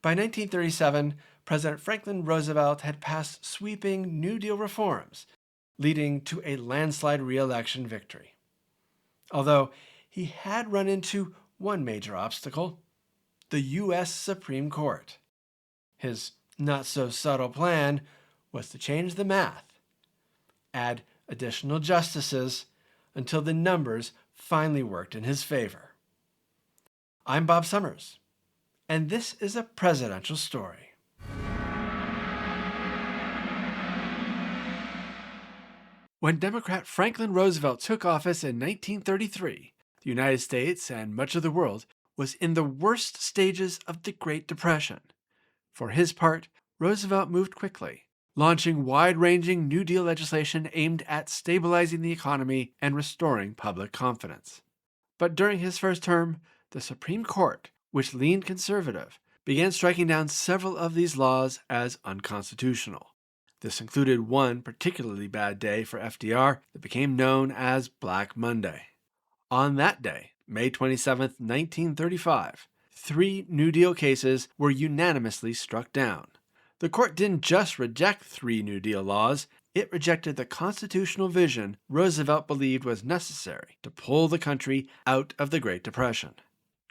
By 1937, President Franklin Roosevelt had passed sweeping New Deal reforms, leading to a landslide re-election victory. Although he had run into one major obstacle: the U.S. Supreme Court. His not-so-subtle plan was to change the math, add additional justices, until the numbers finally worked in his favor. I'm Bob Summers, and this is a presidential story. When Democrat Franklin Roosevelt took office in 1933, the United States and much of the world was in the worst stages of the Great Depression. For his part, Roosevelt moved quickly, launching wide-ranging New Deal legislation aimed at stabilizing the economy and restoring public confidence. But during his first term, the Supreme Court, which leaned conservative, began striking down several of these laws as unconstitutional. This included one particularly bad day for FDR that became known as Black Monday. On that day, May 27, 1935, 3 New Deal cases were unanimously struck down. The court didn't just reject 3 New Deal laws, it rejected the constitutional vision Roosevelt believed was necessary to pull the country out of the Great Depression.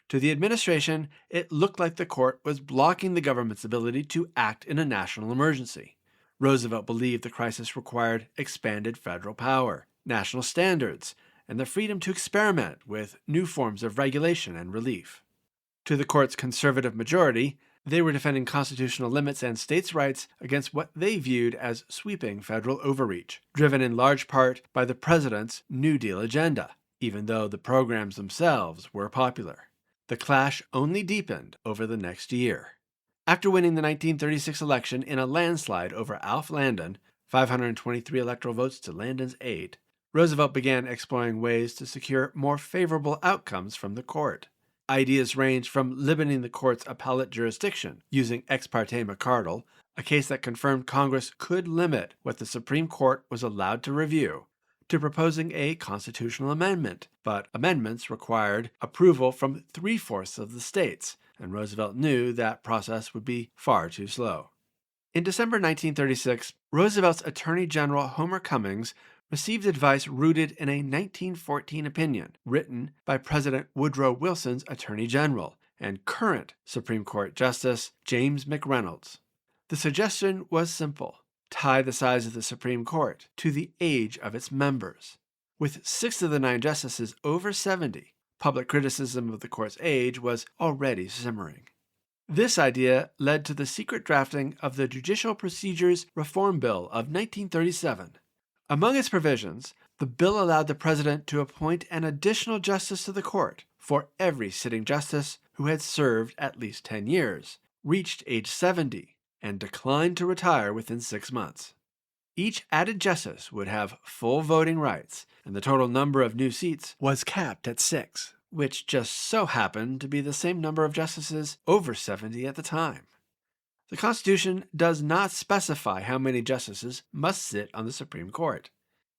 To the administration, it looked like the court was blocking the government's ability to act in a national emergency. Roosevelt believed the crisis required expanded federal power, national standards, and the freedom to experiment with new forms of regulation and relief. To the court's conservative majority, they were defending constitutional limits and states' rights against what they viewed as sweeping federal overreach, driven in large part by the president's New Deal agenda, even though the programs themselves were popular. The clash only deepened over the next year. After winning the 1936 election in a landslide over Alf Landon, 523 electoral votes to Landon's aid, Roosevelt began exploring ways to secure more favorable outcomes from the court. Ideas ranged from limiting the court's appellate jurisdiction using ex parte McCardle, a case that confirmed Congress could limit what the Supreme Court was allowed to review, to proposing a constitutional amendment, but amendments required approval from 3/4 of the states, and Roosevelt knew that process would be far too slow. In December 1936, Roosevelt's Attorney General Homer Cummings received advice rooted in a 1914 opinion written by President Woodrow Wilson's Attorney General and current Supreme Court Justice James McReynolds. The suggestion was simple: tie the size of the Supreme Court to the age of its members. With 6 of the 9 justices over 70, public criticism of the court's age was already simmering. This idea led to the secret drafting of the Judicial Procedures Reform Bill of 1937. Among its provisions, the bill allowed the president to appoint an additional justice to the court for every sitting justice who had served at least 10 years, reached age 70, and declined to retire within 6 months. Each added justice would have full voting rights, and the total number of new seats was capped at 6, which just so happened to be the same number of justices over 70 at the time. The Constitution does not specify how many justices must sit on the Supreme Court.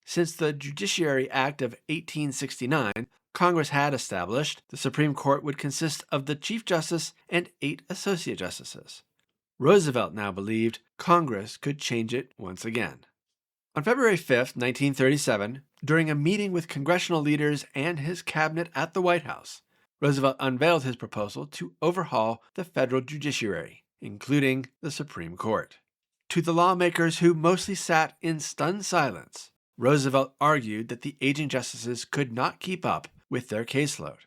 Since the Judiciary Act of 1869, Congress had established the Supreme Court would consist of the Chief Justice and 8 associate justices. Roosevelt now believed Congress could change it once again. On February 5, 1937, during a meeting with congressional leaders and his cabinet at the White House, Roosevelt unveiled his proposal to overhaul the federal judiciary, including the Supreme Court. To the lawmakers who mostly sat in stunned silence, Roosevelt argued that the aging justices could not keep up with their caseload.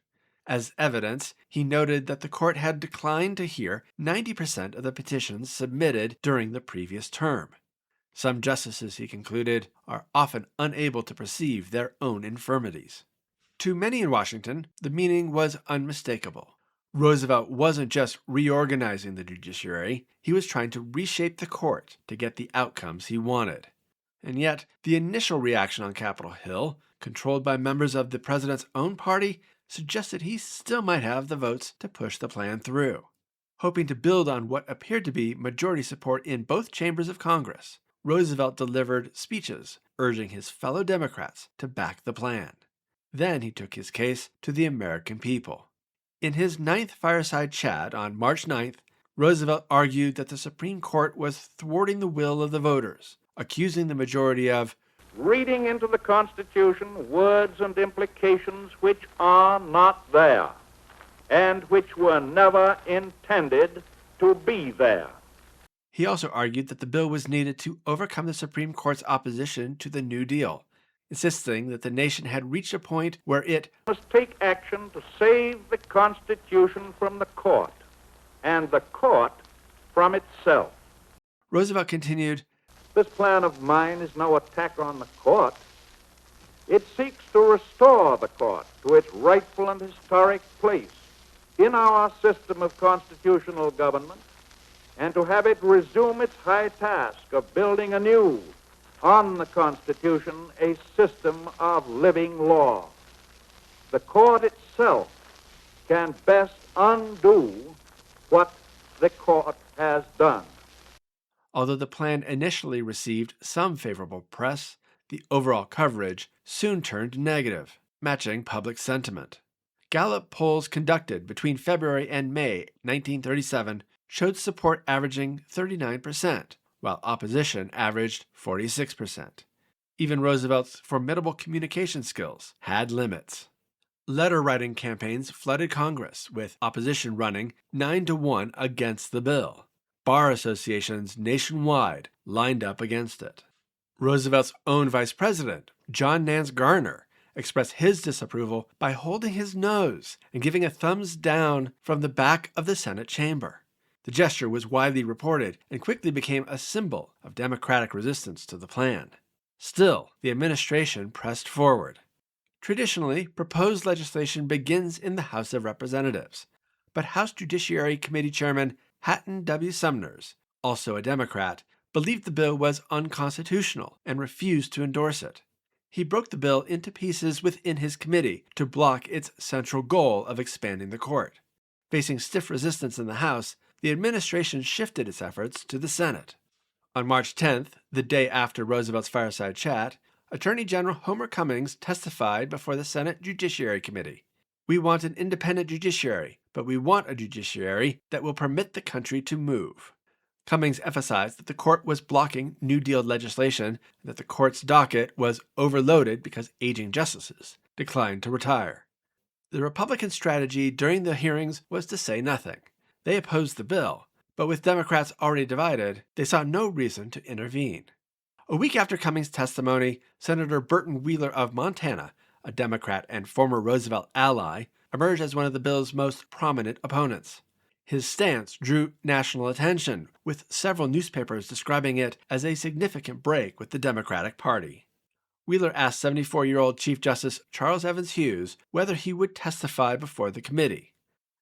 As evidence, he noted that the court had declined to hear 90% of the petitions submitted during the previous term. Some justices, he concluded, are often unable to perceive their own infirmities. To many in Washington, the meaning was unmistakable. Roosevelt wasn't just reorganizing the judiciary, he was trying to reshape the court to get the outcomes he wanted. And yet, the initial reaction on Capitol Hill, controlled by members of the president's own party, suggested he still might have the votes to push the plan through. Hoping to build on what appeared to be majority support in both chambers of Congress, Roosevelt delivered speeches urging his fellow Democrats to back the plan. Then he took his case to the American people. In his 9th fireside chat on March 9th, Roosevelt argued that the Supreme Court was thwarting the will of the voters, accusing the majority of reading into the Constitution words and implications which are not there and which were never intended to be there. He also argued that the bill was needed to overcome the Supreme Court's opposition to the New Deal, insisting that the nation had reached a point where it must take action to save the Constitution from the court and the court from itself. Roosevelt continued, "This plan of mine is no attack on the court. It seeks to restore the court to its rightful and historic place in our system of constitutional government and to have it resume its high task of building anew on the Constitution a system of living law. The court itself can best undo what the court has done." Although the plan initially received some favorable press, the overall coverage soon turned negative, matching public sentiment. Gallup polls conducted between February and May 1937 showed support averaging 39%, while opposition averaged 46%. Even Roosevelt's formidable communication skills had limits. Letter-writing campaigns flooded Congress, with opposition running 9-1 against the bill. Bar associations nationwide lined up against it. Roosevelt's own vice president, John Nance Garner, expressed his disapproval by holding his nose and giving a thumbs down from the back of the Senate chamber. The gesture was widely reported and quickly became a symbol of Democratic resistance to the plan. Still, the administration pressed forward. Traditionally, proposed legislation begins in the House of Representatives, but House Judiciary Committee Chairman Hatton W. Sumner, also a Democrat, believed the bill was unconstitutional and refused to endorse it. He broke the bill into pieces within his committee to block its central goal of expanding the court. Facing stiff resistance in the House, the administration shifted its efforts to the Senate. On March 10th, the day after Roosevelt's fireside chat, Attorney General Homer Cummings testified before the Senate Judiciary Committee. "We want an independent judiciary, but we want a judiciary that will permit the country to move." Cummings emphasized that the court was blocking New Deal legislation and that the court's docket was overloaded because aging justices declined to retire. The Republican strategy during the hearings was to say nothing. They opposed the bill, but with Democrats already divided, they saw no reason to intervene. A week after Cummings' testimony, Senator Burton Wheeler of Montana, a Democrat and former Roosevelt ally, emerged as one of the bill's most prominent opponents. His stance drew national attention, with several newspapers describing it as a significant break with the Democratic Party. Wheeler asked 74-year-old Chief Justice Charles Evans Hughes whether he would testify before the committee.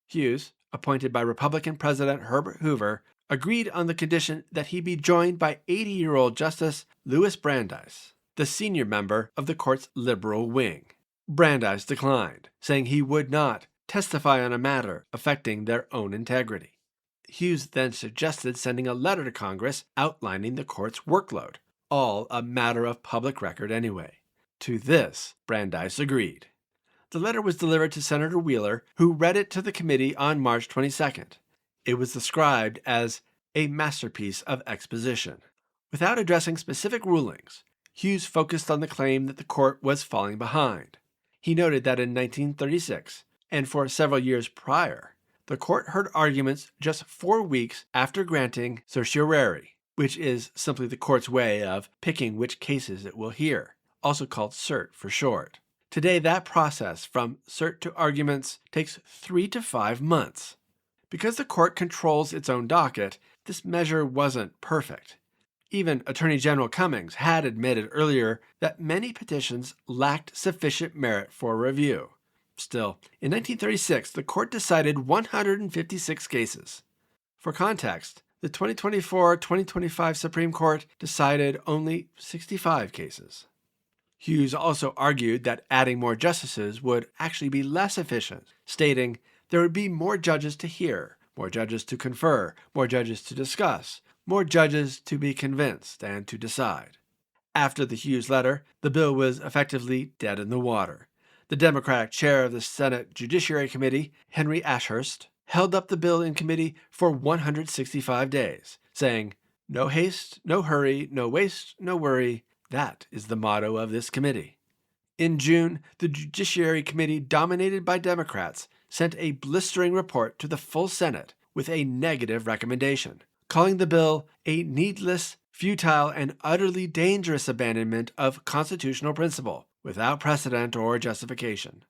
Hughes, appointed by Republican President Herbert Hoover, agreed on the condition that he be joined by 80-year-old Justice Louis Brandeis, the senior member of the court's liberal wing. Brandeis declined, saying he would not testify on a matter affecting their own integrity. Hughes then suggested sending a letter to Congress outlining the court's workload, all a matter of public record anyway. To this, Brandeis agreed. The letter was delivered to Senator Wheeler, who read it to the committee on March 22nd. It was described as a masterpiece of exposition. Without addressing specific rulings, Hughes focused on the claim that the court was falling behind. He noted that in 1936, and for several years prior, the court heard arguments just 4 weeks after granting certiorari, which is simply the court's way of picking which cases it will hear, also called cert for short. Today, that process from cert to arguments takes 3 to 5 months. Because the court controls its own docket, this measure wasn't perfect. Even Attorney General Cummings had admitted earlier that many petitions lacked sufficient merit for review. Still, in 1936, the court decided 156 cases. For context, the 2024-2025 Supreme Court decided only 65 cases. Hughes also argued that adding more justices would actually be less efficient, stating there would be more judges to hear, more judges to confer, more judges to discuss, more judges to be convinced and to decide. After the Hughes letter, the bill was effectively dead in the water. The Democratic chair of the Senate Judiciary Committee, Henry Ashurst, held up the bill in committee for 165 days, saying, "No haste, no hurry, no waste, no worry. That is the motto of this committee." In June, the Judiciary Committee, dominated by Democrats, sent a blistering report to the full Senate with a negative recommendation, calling the bill a needless, futile, and utterly dangerous abandonment of constitutional principle, without precedent or justification.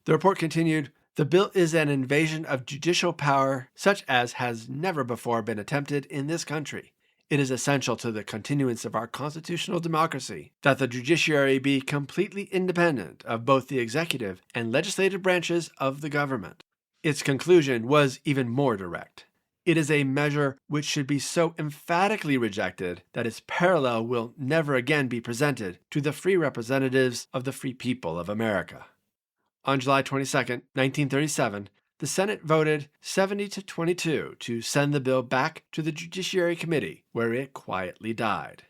The report continued, "The bill is an invasion of judicial power such as has never before been attempted in this country. It is essential to the continuance of our constitutional democracy that the judiciary be completely independent of both the executive and legislative branches of the government." Its conclusion was even more direct. It is a measure which should be so emphatically rejected that its parallel will never again be presented to the free representatives of the free people of America. On July 22, 1937, the Senate voted 70-22 to send the bill back to the Judiciary Committee, where it quietly died.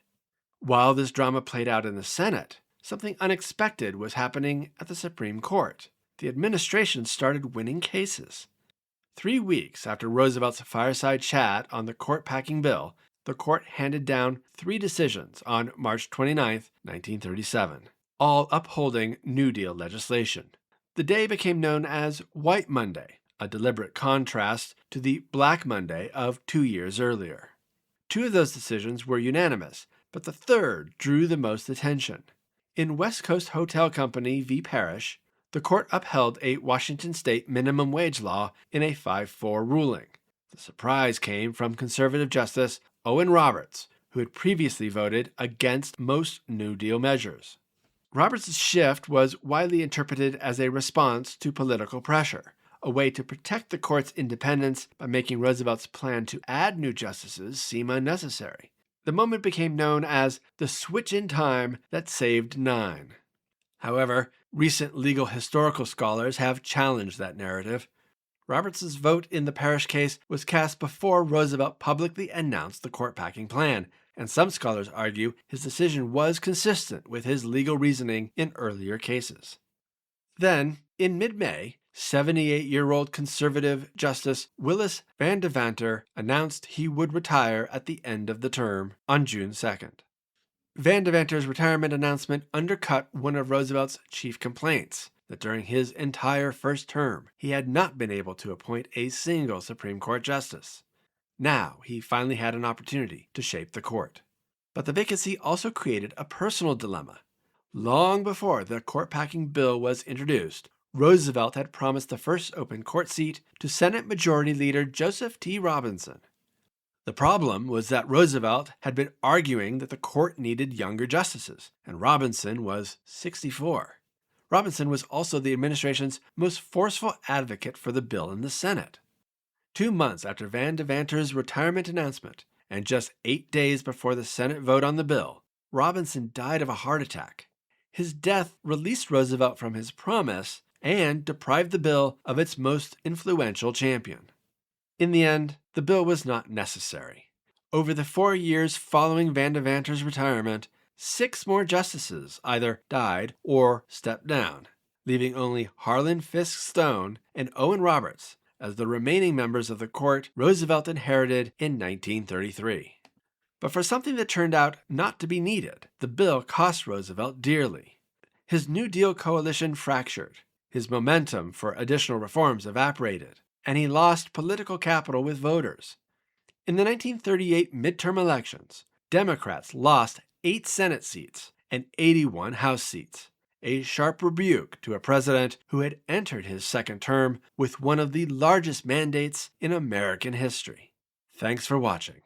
While this drama played out in the Senate, something unexpected was happening at the Supreme Court. The administration started winning cases. 3 weeks after Roosevelt's fireside chat on the court-packing bill, the court handed down 3 decisions on March 29, 1937, all upholding New Deal legislation. The day became known as White Monday, a deliberate contrast to the Black Monday of 2 years earlier. 2 of those decisions were unanimous, but the third drew the most attention. In West Coast Hotel Company v. Parrish, the court upheld a Washington state minimum wage law in a 5-4 ruling. The surprise came from conservative Justice Owen Roberts, who had previously voted against most New Deal measures. Roberts' shift was widely interpreted as a response to political pressure, a way to protect the court's independence by making Roosevelt's plan to add new justices seem unnecessary. The moment became known as the switch in time that saved 9. However, recent legal historical scholars have challenged that narrative. Roberts' vote in the Parrish case was cast before Roosevelt publicly announced the court-packing plan, and some scholars argue his decision was consistent with his legal reasoning in earlier cases. Then, in mid-May, 78-year-old conservative Justice Willis Van Devanter announced he would retire at the end of the term on June 2nd. Van Devanter's retirement announcement undercut one of Roosevelt's chief complaints, that during his entire first term, he had not been able to appoint a single Supreme Court justice. Now he finally had an opportunity to shape the court. But the vacancy also created a personal dilemma. Long before the court-packing bill was introduced, Roosevelt had promised the first open court seat to Senate Majority Leader Joseph T. Robinson. The problem was that Roosevelt had been arguing that the court needed younger justices, and Robinson was 64. Robinson was also the administration's most forceful advocate for the bill in the Senate. 2 months after Van Devanter's retirement announcement, and just 8 days before the Senate vote on the bill, Robinson died of a heart attack. His death released Roosevelt from his promise and deprived the bill of its most influential champion. In the end, the bill was not necessary. Over the 4 years following Van Devanter's retirement, 6 more justices either died or stepped down, leaving only Harlan Fiske Stone and Owen Roberts as the remaining members of the court Roosevelt inherited in 1933. But for something that turned out not to be needed, the bill cost Roosevelt dearly. His New Deal coalition fractured, his momentum for additional reforms evaporated, and he lost political capital with voters. In the 1938 midterm elections, Democrats lost 8 Senate seats and 81 House seats, a sharp rebuke to a president who had entered his second term with one of the largest mandates in American history. Thanks for watching.